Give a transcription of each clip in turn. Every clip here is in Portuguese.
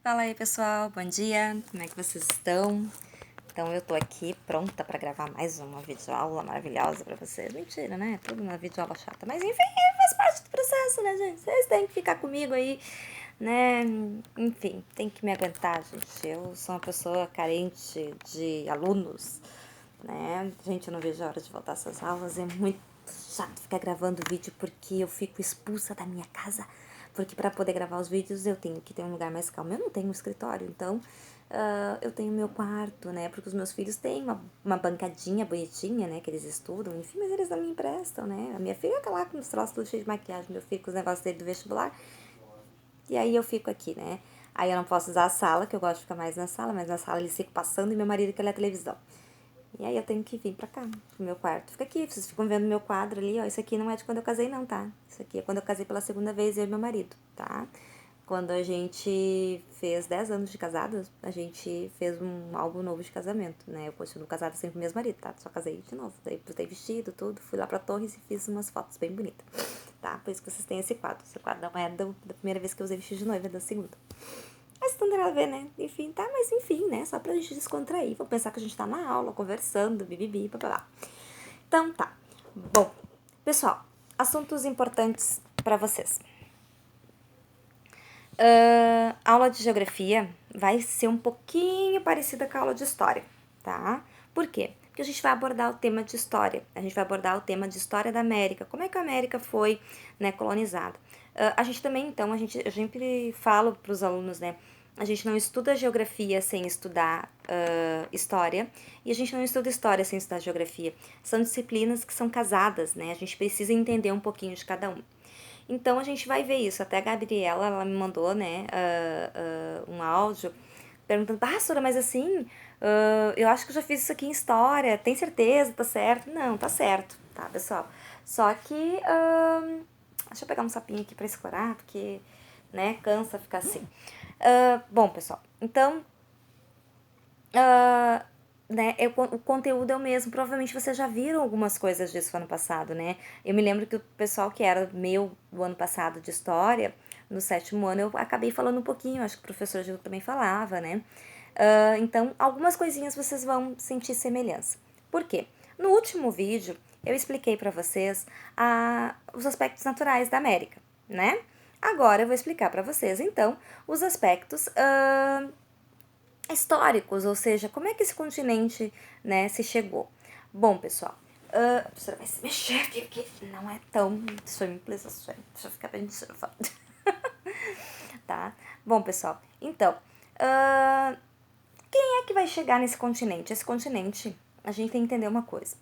Fala aí, pessoal, bom dia, como é que vocês estão? Então eu tô aqui pronta pra gravar mais uma videoaula maravilhosa pra vocês. Mentira, né? Tudo uma videoaula chata, mas enfim, faz parte do processo, né, gente? Vocês têm que ficar comigo aí, né? Enfim, tem que me aguentar, gente. Eu sou uma pessoa carente de alunos, né? Gente, eu não vejo a hora de voltar essas aulas, é muito chato ficar gravando vídeo porque eu fico expulsa da minha casa. Porque para poder gravar os vídeos eu tenho que ter um lugar mais calmo. Eu não tenho um escritório, então eu tenho meu quarto, né? Porque os meus filhos têm uma bancadinha bonitinha, né? Que eles estudam, enfim, mas eles não me emprestam, né? A minha filha tá lá com os troços tudo cheio de maquiagem, meu filho com os negócios dele do vestibular. E aí eu fico aqui, né? Aí eu não posso usar a sala, que eu gosto de ficar mais na sala, mas na sala eles ficam passando e meu marido quer ler a televisão. E aí eu tenho que vir pra cá, pro meu quarto. Fica aqui, vocês ficam vendo meu quadro ali, ó. Isso aqui não é de quando eu casei, não, tá? Isso aqui é quando eu casei pela segunda vez, eu e meu marido, tá? Quando a gente fez 10 anos de casados, a gente fez um álbum novo de casamento, né? Eu continuo casada sempre com o mesmo marido, tá? Só casei de novo. Daí botei vestido, tudo. Fui lá pra Torres e fiz umas fotos bem bonitas, tá? Por isso que vocês têm esse quadro. Esse quadro não é da primeira vez que eu usei vestido de noiva, é da segunda. Mas não tem nada a ver, né? Enfim, tá? Mas enfim, né? Só pra gente descontrair. Vou pensar que a gente tá na aula, conversando, bibibi, papapá. Então tá. Bom, pessoal, assuntos importantes pra vocês. A aula de geografia vai ser um pouquinho parecida com a aula de história, tá? Por quê? Porque a gente vai abordar o tema de história. A gente vai abordar o tema de história da América. Como é que a América foi, né, colonizada? A gente também, então, eu sempre falo para os alunos, né? A gente não estuda geografia sem estudar história e a gente não estuda história sem estudar geografia. São disciplinas que são casadas, né? A gente precisa entender um pouquinho de cada um. Então a gente vai ver isso. Até a Gabriela, ela me mandou, né, um áudio perguntando, Sora, mas assim, eu acho que eu já fiz isso aqui em história, tem certeza, tá certo? Não, tá certo, tá, pessoal? Só que, deixa eu pegar um sapinho aqui pra escorar, porque, né, cansa ficar assim. Bom, pessoal, então, né, o conteúdo é o mesmo. Provavelmente vocês já viram algumas coisas disso ano passado, né? Eu me lembro que o pessoal que era meu do ano passado de história, no 7º ano, eu acabei falando um pouquinho, acho que o professor Gil também falava, né? Então, algumas coisinhas vocês vão sentir semelhança. Por quê? No último vídeo, eu expliquei para vocês os aspectos naturais da América, né? Agora eu vou explicar para vocês, então, os aspectos históricos, ou seja, como é que esse continente, né, se chegou. Bom, pessoal, a professora vai se mexer aqui, porque não é tão simples assim. Deixa eu ficar bem observando. Tá? Bom, pessoal, então, quem é que vai chegar nesse continente? Esse continente, a gente tem que entender uma coisa.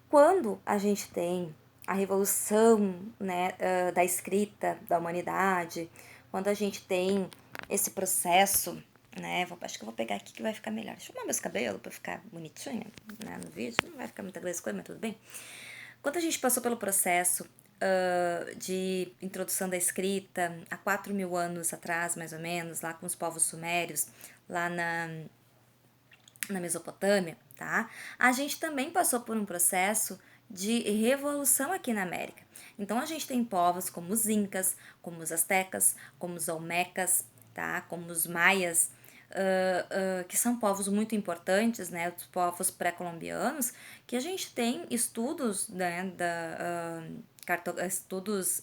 Quando a gente tem a revolução, né, da escrita da humanidade, quando a gente tem esse processo, né, acho que eu vou pegar aqui que vai ficar melhor. Deixa eu arrumar meus cabelos pra ficar bonitinha, né, no vídeo, não vai ficar muita coisa, mas tudo bem. Quando a gente passou pelo processo de introdução da escrita, há 4.000 anos atrás, mais ou menos, lá com os povos sumérios, lá na Mesopotâmia, tá? A gente também passou por um processo de revolução aqui na América. Então a gente tem povos como os incas, como os astecas, como os olmecas, tá? Como os maias, que são povos muito importantes, né? Os povos pré-colombianos, que a gente tem estudos, né? Estudos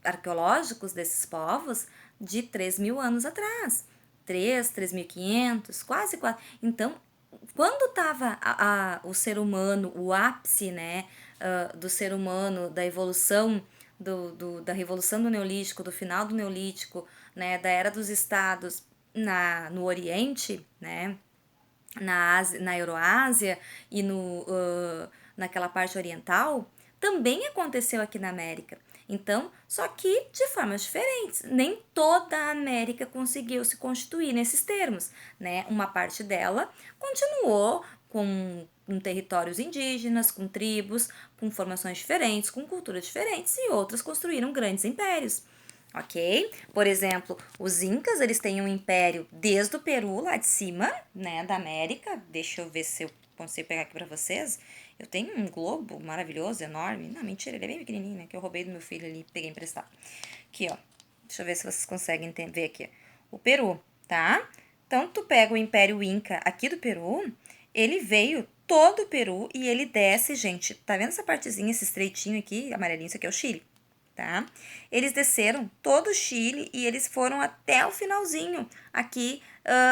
arqueológicos desses povos de 3.000 anos atrás. 3.500, quase 4. Então, quando estava o ser humano, o ápice, né, do ser humano, da evolução, da revolução do Neolítico, do final do Neolítico, né, da era dos estados no Oriente, né, na Euroásia e naquela parte oriental, também aconteceu aqui na América. Então, só que de formas diferentes. Nem toda a América conseguiu se constituir nesses termos, né? Uma parte dela continuou com territórios indígenas, com tribos, com formações diferentes, com culturas diferentes, e outras construíram grandes impérios. Ok? Por exemplo, os incas, eles têm um império desde o Peru, lá de cima, né, da América. Deixa eu ver se eu consigo pegar aqui pra vocês. Eu tenho um globo maravilhoso, enorme. Não, mentira, ele é bem pequenininho, né, que eu roubei do meu filho ali, peguei emprestado. Aqui, ó. Deixa eu ver se vocês conseguem ver aqui. O Peru, tá? Então, tu pega o Império Inca aqui do Peru, ele veio todo o Peru e ele desce, gente, tá vendo essa partezinha, esse estreitinho aqui, amarelinho, isso aqui é o Chile, tá? Eles desceram todo o Chile e eles foram até o finalzinho, aqui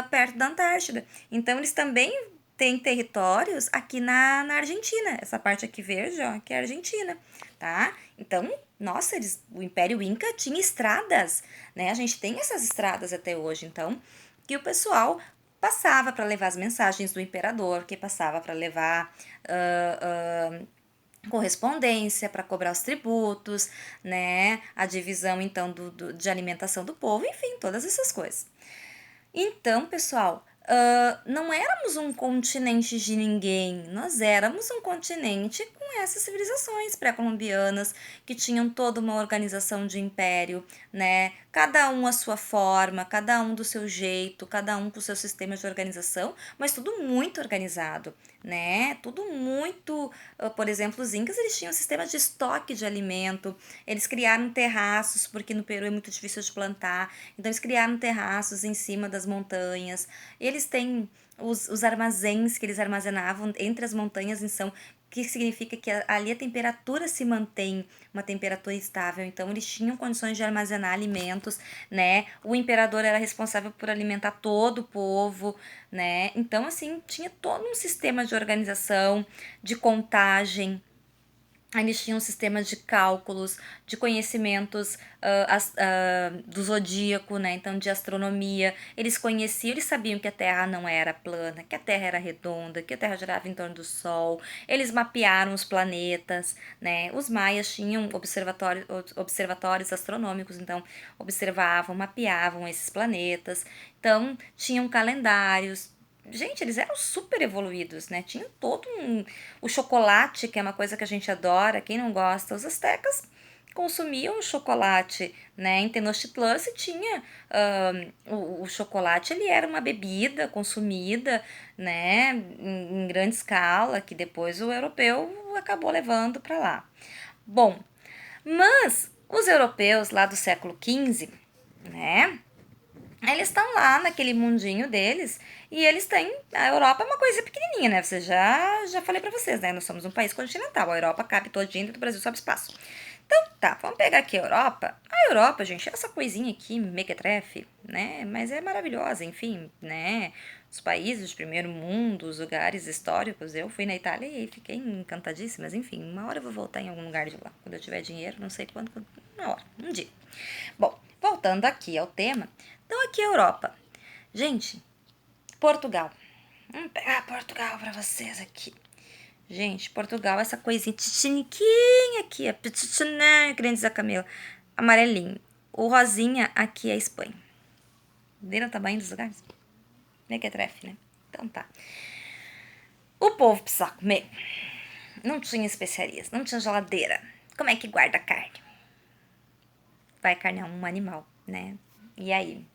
perto da Antártida. Então, eles também têm territórios aqui na Argentina. Essa parte aqui verde, ó, que é a Argentina, tá? Então, nossa, o Império Inca tinha estradas, né? A gente tem essas estradas até hoje, então, que o pessoal passava para levar as mensagens do imperador, que passava para levar correspondência, para cobrar os tributos, né? A divisão, então, de alimentação do povo, enfim, todas essas coisas. Então, pessoal, não éramos um continente de ninguém, nós éramos um continente com essas civilizações pré-colombianas que tinham toda uma organização de império, né? Cada um a sua forma, cada um do seu jeito, cada um com o seu sistema de organização, mas tudo muito organizado, né? Tudo muito, por exemplo, os incas, eles tinham um sistema de estoque de alimento, eles criaram terraços, porque no Peru é muito difícil de plantar, então eles criaram terraços em cima das montanhas, eles têm os armazéns que eles armazenavam entre as montanhas, então, que significa que ali a temperatura se mantém, uma temperatura estável, então eles tinham condições de armazenar alimentos, né? O imperador era responsável por alimentar todo o povo, né? Então, assim, tinha todo um sistema de organização, de contagem. Eles tinham um sistema de cálculos, de conhecimentos do zodíaco, né? Então, de astronomia. Eles conheciam, eles sabiam que a Terra não era plana, que a Terra era redonda, que a Terra girava em torno do Sol. Eles mapearam os planetas, né? Os maias tinham observatórios astronômicos, então observavam, mapeavam esses planetas. Então, tinham calendários. Gente, eles eram super evoluídos, né? Tinham o chocolate, que é uma coisa que a gente adora, quem não gosta, os astecas consumiam o chocolate, né? Em Tenochtitlan se tinha o chocolate, ele era uma bebida consumida, né? Em grande escala, que depois o europeu acabou levando para lá. Bom, mas os europeus lá do século XV, né? Eles estão lá naquele mundinho deles e eles têm. A Europa é uma coisa pequenininha, né? Já falei pra vocês, né? Nós somos um país continental. A Europa cabe todinha dentro do Brasil sob espaço. Então, tá, vamos pegar aqui a Europa. A Europa, gente, é essa coisinha aqui, mequetrefe, né? Mas é maravilhosa, enfim, né? Os países de primeiro mundo, os lugares históricos. Eu fui na Itália e fiquei encantadíssima. Mas, enfim, uma hora eu vou voltar em algum lugar de lá. Quando eu tiver dinheiro, não sei quando, uma hora, um dia. Bom, voltando aqui ao tema. Então, aqui é a Europa. Gente, Portugal. Vamos pegar Portugal pra vocês aqui. Gente, Portugal, essa coisinha titiniquinha aqui, que nem diz a Camila, amarelinho. O rosinha aqui é a Espanha. Viram o tamanho dos lugares? Mequetrefe, né? Então tá. O povo precisava comer. Não tinha especiarias, não tinha geladeira. Como é que guarda carne? Vai carnear um animal, né? E aí?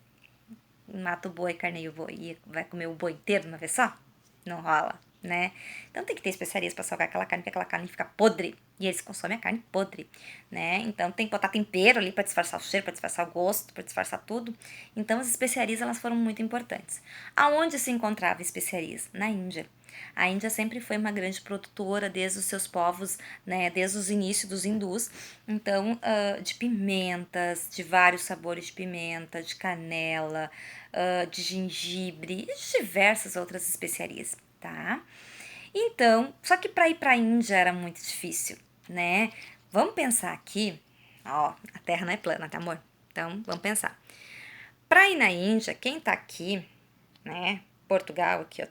Mata o boi, carneia o boi e vai comer o boi inteiro de uma vez só? Não rola, né? Então tem que ter especiarias para salgar aquela carne, porque aquela carne fica podre. E eles consomem a carne podre, né? Então tem que botar tempero ali para disfarçar o cheiro, para disfarçar o gosto, para disfarçar tudo. Então as especiarias, elas foram muito importantes. Aonde se encontrava especiarias? Na Índia. A Índia sempre foi uma grande produtora desde os seus povos, né, desde os inícios dos hindus. Então, de pimentas, de vários sabores de pimenta, de canela, de gengibre e de diversas outras especiarias, tá? Então, só que para ir para a Índia era muito difícil, né? Vamos pensar aqui, ó, a Terra não é plana, tá, amor? Então, vamos pensar. Para ir na Índia, quem tá aqui, né? Portugal aqui, ó.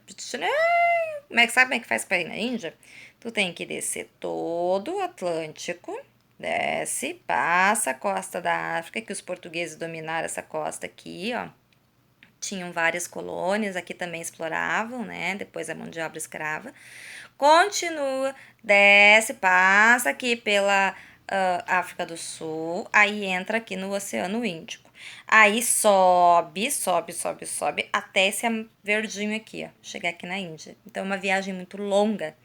Sabe como é que faz para ir na Índia? Tu tem que descer todo o Atlântico, desce, passa a costa da África, que os portugueses dominaram essa costa aqui, ó. Tinham várias colônias, aqui também exploravam, né? Depois a mão de obra escrava. Continua, desce, passa aqui pela África do Sul, aí entra aqui no Oceano Índico. Aí sobe, até esse verdinho aqui, ó, chegar aqui na Índia. Então é uma viagem muito longa.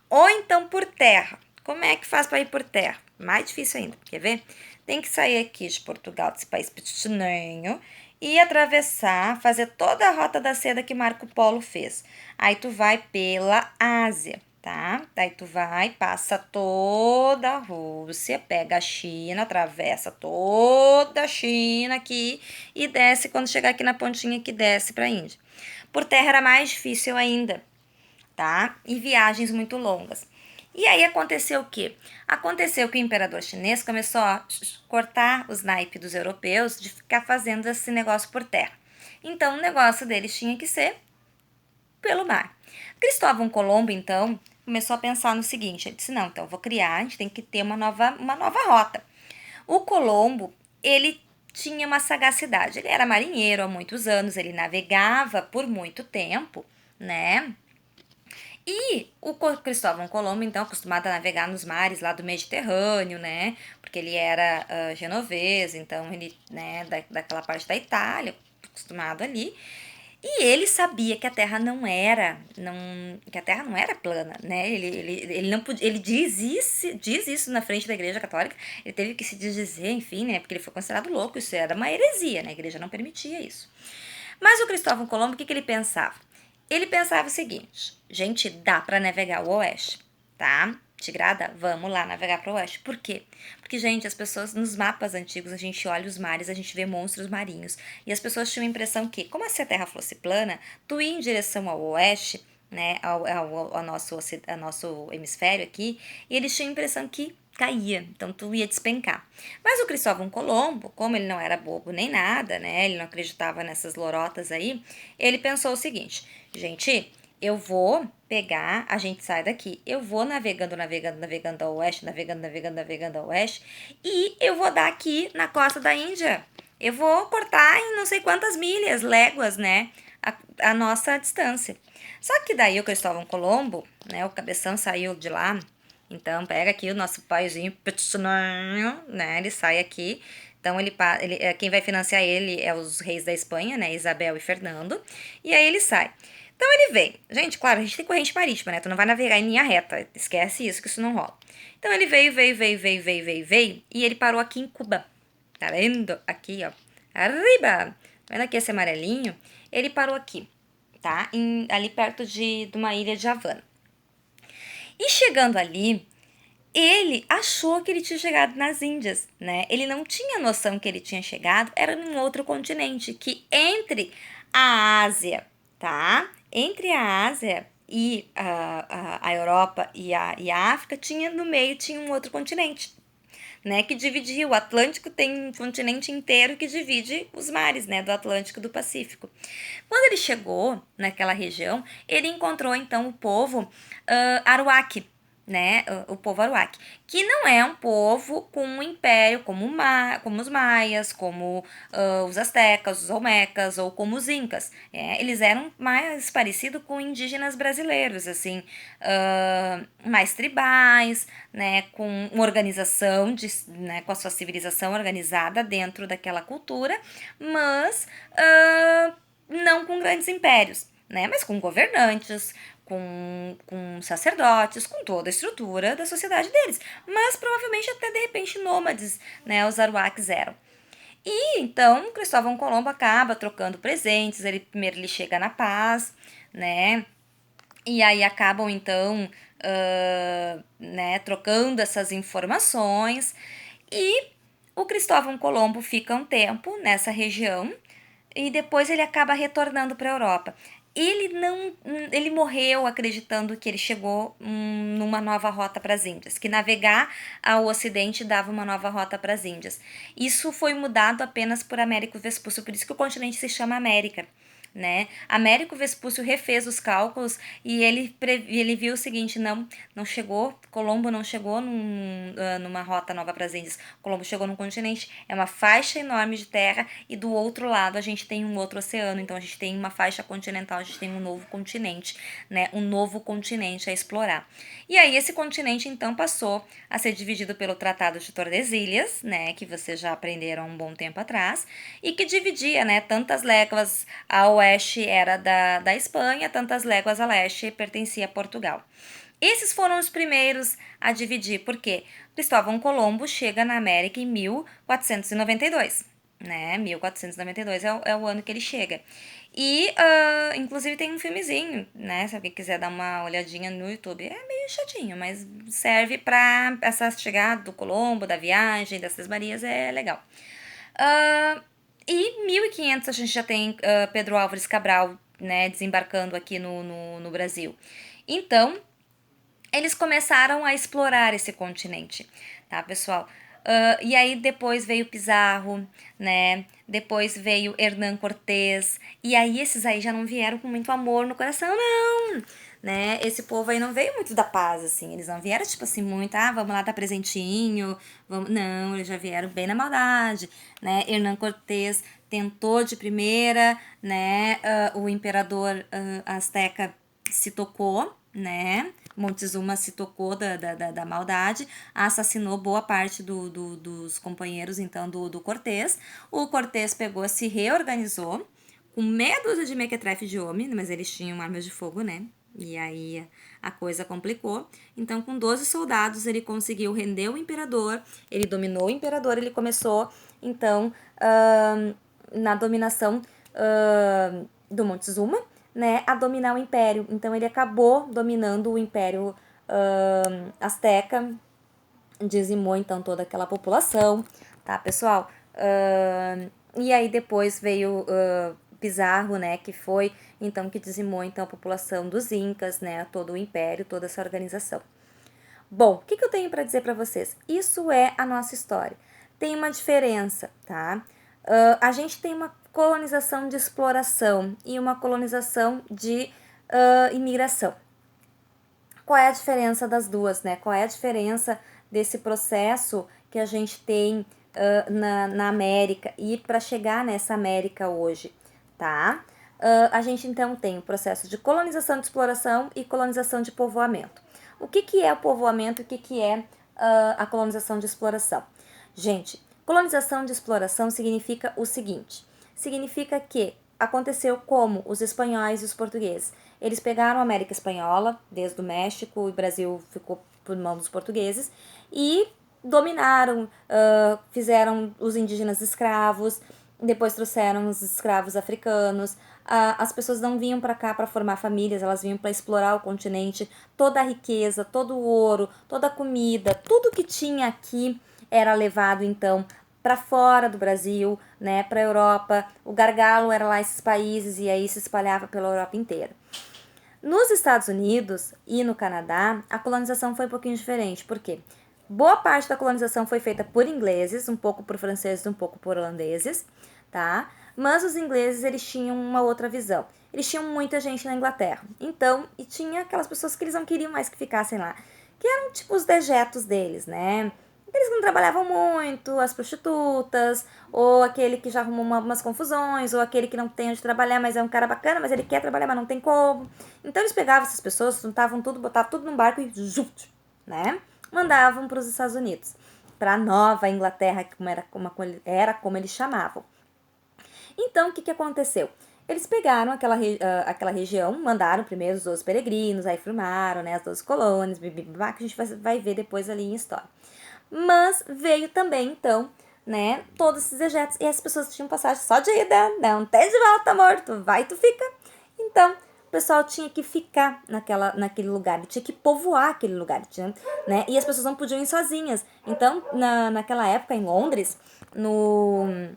Ou então por terra. Como é que faz para ir por terra? Mais difícil ainda, quer ver? tem que sair aqui de Portugal, desse país pequenininho, e atravessar, fazer toda a rota da seda que Marco Polo fez. Aí tu vai pela Ásia, tá? Daí tu vai, passa toda a Rússia, pega a China, atravessa toda a China aqui e desce quando chegar aqui na pontinha que desce para a Índia. Por terra era mais difícil ainda, tá? E viagens muito longas. E aí aconteceu o quê? Aconteceu que o imperador chinês começou a cortar os naipes dos europeus de ficar fazendo esse negócio por terra. Então o negócio deles tinha que ser pelo mar. Cristóvão Colombo, então, começou a pensar no seguinte, ele disse, não, então eu vou criar, a gente tem que ter uma nova rota. O Colombo, ele tinha uma sagacidade, ele era marinheiro há muitos anos, ele navegava por muito tempo, né? E o Cristóvão Colombo, então, acostumado a navegar nos mares lá do Mediterrâneo, né? Porque ele era genovês, então ele, né, daquela parte da Itália, acostumado ali. E ele sabia que a Terra que a Terra não era plana, né? Ele não podia, ele diz isso na frente da Igreja Católica. Ele teve que se dizer, enfim, né? Porque ele foi considerado louco, isso era uma heresia, né? A Igreja não permitia isso. Mas o Cristóvão Colombo, o que ele pensava? Ele pensava o seguinte, gente, dá para navegar o oeste, tá? Tigrada, vamos lá navegar para o oeste. Por quê? Porque, gente, as pessoas, nos mapas antigos, a gente olha os mares, a gente vê monstros marinhos. E as pessoas tinham a impressão que, como se a Terra fosse plana, tu ir em direção ao oeste, né, ao nosso hemisfério aqui, e eles tinham a impressão que caía, então tu ia despencar. Mas o Cristóvão Colombo, como ele não era bobo nem nada, né, ele não acreditava nessas lorotas aí, ele pensou o seguinte, gente, eu vou pegar, a gente sai daqui, eu vou navegando ao oeste, navegando ao oeste, e eu vou dar aqui na costa da Índia. Eu vou cortar em não sei quantas milhas, léguas, né, a nossa distância. Só que daí o Cristóvão Colombo, né, o cabeção saiu de lá, então pega aqui o nosso paizinho, né, ele sai aqui, então quem vai financiar ele é os reis da Espanha, né, Isabel e Fernando, e aí ele sai. Então ele vem. Gente, claro, a gente tem corrente marítima, né? Tu não vai navegar em linha reta. Esquece isso, que isso não rola. Então ele veio, e ele parou aqui em Cuba. Tá vendo? Aqui, ó. Arriba! Tá vendo aqui esse amarelinho? Ele parou aqui, tá? Ali perto de uma ilha de Havana. E chegando ali, ele achou que ele tinha chegado nas Índias, né? Ele não tinha noção que ele tinha chegado, era num outro continente, que entre a Ásia, tá? Entre a Ásia e a Europa e a África, no meio tinha um outro continente, né? Que dividia, o Atlântico tem um continente inteiro que divide os mares, né? Do Atlântico e do Pacífico. Quando ele chegou naquela região, ele encontrou então o povo Arawak, né, o povo Arawak, que não é um povo com um império como os maias, como os astecas, os olmecas ou como os incas. Eles eram mais parecidos com indígenas brasileiros, assim, mais tribais, né, com uma organização, né, com a sua civilização organizada dentro daquela cultura, mas não com grandes impérios, né, mas com governantes, com sacerdotes, com toda a estrutura da sociedade deles. Mas provavelmente até de repente nômades, né, os Arawaks eram. E então Cristóvão Colombo acaba trocando presentes, primeiro ele chega na paz, né, e aí acabam então né, trocando essas informações, e o Cristóvão Colombo fica um tempo nessa região, e depois ele acaba retornando para a Europa. Ele morreu acreditando que ele chegou numa nova rota para as Índias, que navegar ao ocidente dava uma nova rota para as Índias. Isso foi mudado apenas por Américo Vespúcio, por isso que o continente se chama América, né? Américo Vespúcio refez os cálculos e ele viu o seguinte, não chegou, Colombo não chegou numa rota nova para as Índias, Colombo chegou num continente, é uma faixa enorme de terra e do outro lado a gente tem um outro oceano, então a gente tem uma faixa continental, a gente tem um novo continente, né? Um novo continente a explorar. E aí esse continente então passou a ser dividido pelo Tratado de Tordesilhas, né? Que vocês já aprenderam há um bom tempo atrás, e que dividia, né? Tantas léguas a oeste era da Espanha, tantas léguas a leste pertencia a Portugal. Esses foram os primeiros a dividir, porque Cristóvão Colombo chega na América em 1492, né? 1492 é o ano que ele chega. E, inclusive, tem um filmezinho, né? Se alguém quiser dar uma olhadinha no YouTube. É meio chatinho, mas serve pra essa chegada do Colombo, da viagem, das Três Marias, é legal. E 1500 a gente já tem Pedro Álvares Cabral, né? Desembarcando aqui no Brasil. Então, eles começaram a explorar esse continente, tá, pessoal? E aí depois veio Pizarro, né? Depois veio Hernán Cortés. E aí esses aí já não vieram com muito amor no coração, não, né? Esse povo aí não veio muito da paz, assim. Eles não vieram, tipo assim, muito, vamos lá dar presentinho. Vamos... Não, eles já vieram bem na maldade, né? Hernán Cortés tentou de primeira, né? O imperador azteca se tocou, né? Montezuma se tocou da maldade, assassinou boa parte dos companheiros, então, do Cortés. O Cortés pegou, se reorganizou, com meia dúzia de mequetrefe de homem, mas eles tinham armas de fogo, né? E aí a coisa complicou. Então, com 12 soldados, ele conseguiu render o imperador, ele dominou o imperador, ele começou, então, na dominação do Montezuma, né, a dominar o império. Então ele acabou dominando o império azteca, dizimou então toda aquela população, tá, pessoal? E aí depois veio Pizarro, né, que foi então que dizimou então a população dos incas, né, todo o império, toda essa organização. Bom, o que eu tenho para dizer para vocês? Isso é a nossa história. Tem uma diferença, tá? A gente tem uma colonização de exploração e uma colonização de imigração. Qual é a diferença das duas, né? Qual é a diferença desse processo que a gente tem na América e para chegar nessa América hoje, tá? A gente então tem o processo de colonização de exploração e colonização de povoamento. O que é o povoamento e o que é a colonização de exploração? Gente, colonização de exploração significa o seguinte, significa que aconteceu como os espanhóis e os portugueses. Eles pegaram a América Espanhola, desde o México, o Brasil ficou por mão dos portugueses, e dominaram, fizeram os indígenas escravos, depois trouxeram os escravos africanos. As pessoas não vinham para cá para formar famílias, elas vinham para explorar o continente. Toda a riqueza, todo o ouro, toda a comida, tudo que tinha aqui era levado então para fora do Brasil, né, para a Europa. O gargalo era lá esses países e aí se espalhava pela Europa inteira. Nos Estados Unidos e no Canadá, a colonização foi um pouquinho diferente. Por quê? Boa parte da colonização foi feita por ingleses, um pouco por franceses, um pouco por holandeses, tá? Mas os ingleses, eles tinham uma outra visão. Eles tinham muita gente na Inglaterra. Então, e tinha aquelas pessoas que eles não queriam mais que ficassem lá, que eram tipo os dejetos deles, né? Aqueles que não trabalhavam muito, as prostitutas, ou aquele que já arrumou umas confusões, ou aquele que não tem onde trabalhar, mas é um cara bacana, mas ele quer trabalhar, mas não tem como. Então eles pegavam essas pessoas, juntavam tudo, botavam tudo num barco e jut, né? Mandavam para os Estados Unidos, para a Nova Inglaterra, como eles chamavam. Então, o que aconteceu? Eles pegaram aquela região, mandaram primeiro os 12 peregrinos, aí formaram, né, as 12 colônias, que a gente vai ver depois ali em história. Mas veio também, então, né, todos esses dejetos, e as pessoas tinham passagem só de ida, não tem de volta, amor, tu vai, tu fica. Então, o pessoal tinha que ficar naquele lugar, tinha que povoar aquele lugar, né, e as pessoas não podiam ir sozinhas. Então, naquela época, em Londres, no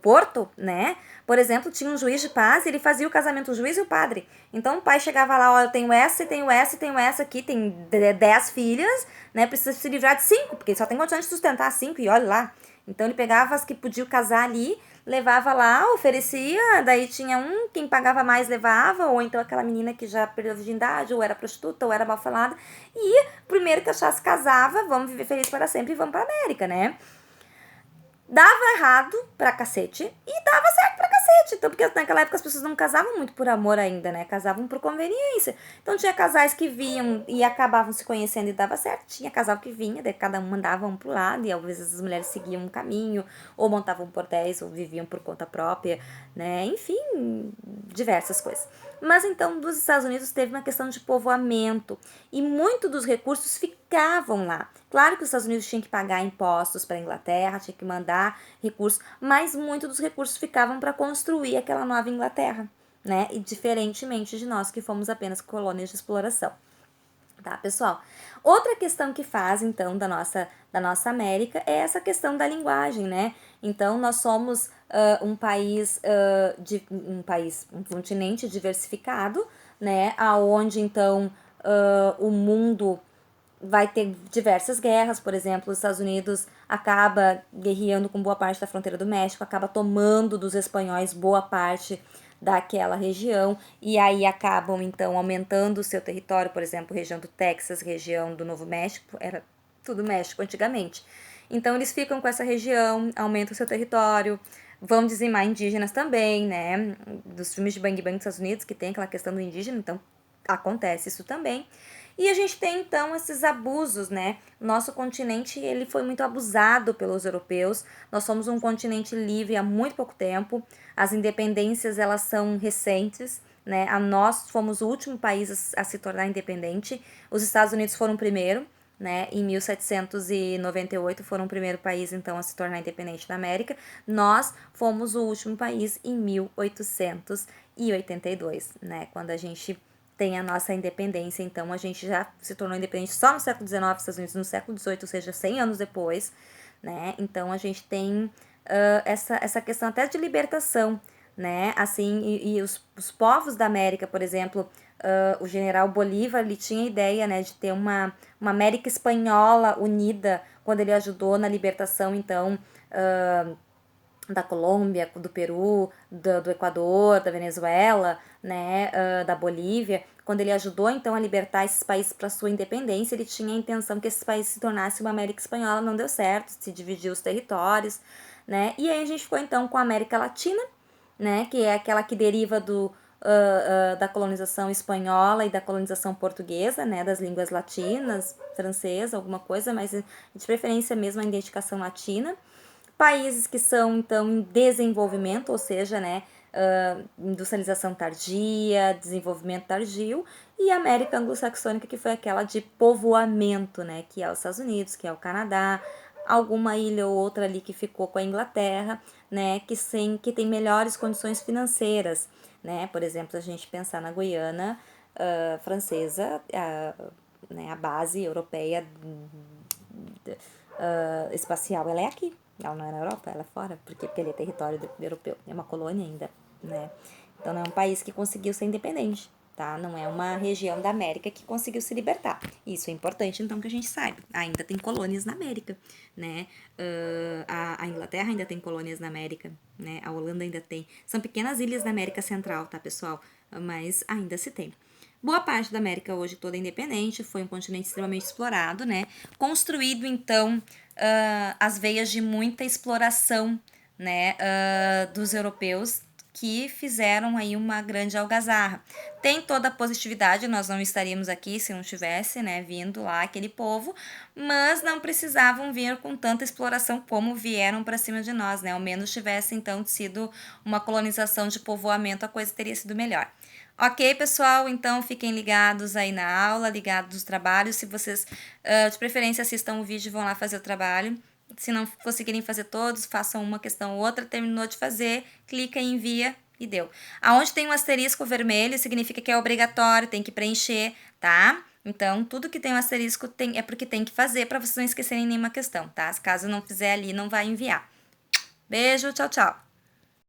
Porto, né? Por exemplo, tinha um juiz de paz e ele fazia o casamento, o juiz e o padre. Então o pai chegava lá, ó, eu tenho essa, tenho essa, tenho essa aqui, tem 10 filhas, né? Precisa se livrar de 5, porque ele só tem condições de sustentar 5 e olha lá. Então ele pegava as que podiam casar ali, levava lá, oferecia, daí tinha quem pagava mais levava, ou então aquela menina que já perdeu a virgindade, ou era prostituta, ou era mal falada. E primeiro que achasse casava, vamos viver feliz para sempre e vamos pra América, né? Dava errado pra cacete e dava certo pra cacete. Então, porque naquela época as pessoas não casavam muito por amor ainda, né? Casavam por conveniência. Então, tinha casais que vinham e acabavam se conhecendo e dava certo. Tinha casal que vinha, daí cada um mandava um pro lado e às vezes as mulheres seguiam um caminho, ou montavam bordéis, ou viviam por conta própria, né? Enfim, diversas coisas. Mas então, dos Estados Unidos teve uma questão de povoamento e muito dos recursos ficavam lá. Claro que os Estados Unidos tinham que pagar impostos para a Inglaterra, tinha que mandar recursos, mas muito dos recursos ficavam para construir aquela nova Inglaterra, né? E diferentemente de nós que fomos apenas colônias de exploração. Tá, pessoal? Outra questão que faz, então, da nossa América é essa questão da linguagem, né? Então, nós somos um continente diversificado, né? Aonde, então, o mundo vai ter diversas guerras, por exemplo, os Estados Unidos acaba guerreando com boa parte da fronteira do México, acaba tomando dos espanhóis boa parte daquela região, e aí acabam então aumentando o seu território, por exemplo, região do Texas, região do Novo México, era tudo México antigamente. Então eles ficam com essa região, aumentam o seu território, vão dizimar indígenas também, né? Dos filmes de Bang Bang dos Estados Unidos, que tem aquela questão do indígena, então acontece isso também. E a gente tem então esses abusos, né? Nosso continente ele foi muito abusado pelos europeus. Nós somos um continente livre há muito pouco tempo. As independências elas são recentes, né? Nós fomos o último país a se tornar independente. Os Estados Unidos foram o primeiro, né? Em 1798 foram o primeiro país então a se tornar independente da América. Nós fomos o último país em 1882, né? Quando a gente tem a nossa independência, então a gente já se tornou independente só no século XIX, Estados Unidos no século XVIII, ou seja, 100 anos depois, né? Então a gente tem essa questão até de libertação, né? Assim, e os povos da América, por exemplo, o general Bolívar, ele tinha a ideia, né, de ter uma América espanhola unida, quando ele ajudou na libertação, então, da Colômbia, do Peru, do Equador, da Venezuela, né, da Bolívia, quando ele ajudou então a libertar esses países para sua independência, ele tinha a intenção que esses países se tornassem uma América Espanhola, não deu certo, se dividiu os territórios, né, e aí a gente ficou então com a América Latina, né, que é aquela que deriva da colonização espanhola e da colonização portuguesa, né, das línguas latinas, francesa, alguma coisa, mas de preferência mesmo a identificação latina. Países que são, então, em desenvolvimento, ou seja, né, industrialização tardia, desenvolvimento tardio, e a América anglo-saxônica, que foi aquela de povoamento, né, que é os Estados Unidos, que é o Canadá, alguma ilha ou outra ali que ficou com a Inglaterra, né, que tem melhores condições financeiras, né, por exemplo, a gente pensar na Guiana francesa, né, a base europeia espacial, ela é aqui. Ela não é na Europa, ela é fora. Por quê? Porque ele é território europeu. É uma colônia ainda, né? Então não é um país que conseguiu ser independente, tá? Não é uma região da América que conseguiu se libertar. Isso é importante, então, que a gente saiba. Ainda tem colônias na América, né? A Inglaterra ainda tem colônias na América, né? A Holanda ainda tem. São pequenas ilhas da América Central, tá, pessoal? Mas ainda se tem. Boa parte da América hoje toda é independente, foi um continente extremamente explorado, né? Construído, então, as veias de muita exploração, né, dos europeus que fizeram aí uma grande algazarra. Tem toda a positividade, nós não estaríamos aqui se não tivesse, né, vindo lá aquele povo, mas não precisavam vir com tanta exploração como vieram para cima de nós, né? Ao menos tivesse então sido uma colonização de povoamento, a coisa teria sido melhor. Ok, pessoal? Então fiquem ligados aí na aula, ligados nos trabalhos. Se vocês, de preferência, assistam o vídeo e vão lá fazer o trabalho. Se não conseguirem fazer todos, façam uma questão ou outra. Terminou de fazer, clica em envia e deu. Aonde tem um asterisco vermelho, significa que é obrigatório, tem que preencher, tá? Então, tudo que tem um asterisco é porque tem que fazer para vocês não esquecerem nenhuma questão, tá? Caso não fizer ali, não vai enviar. Beijo, tchau, tchau.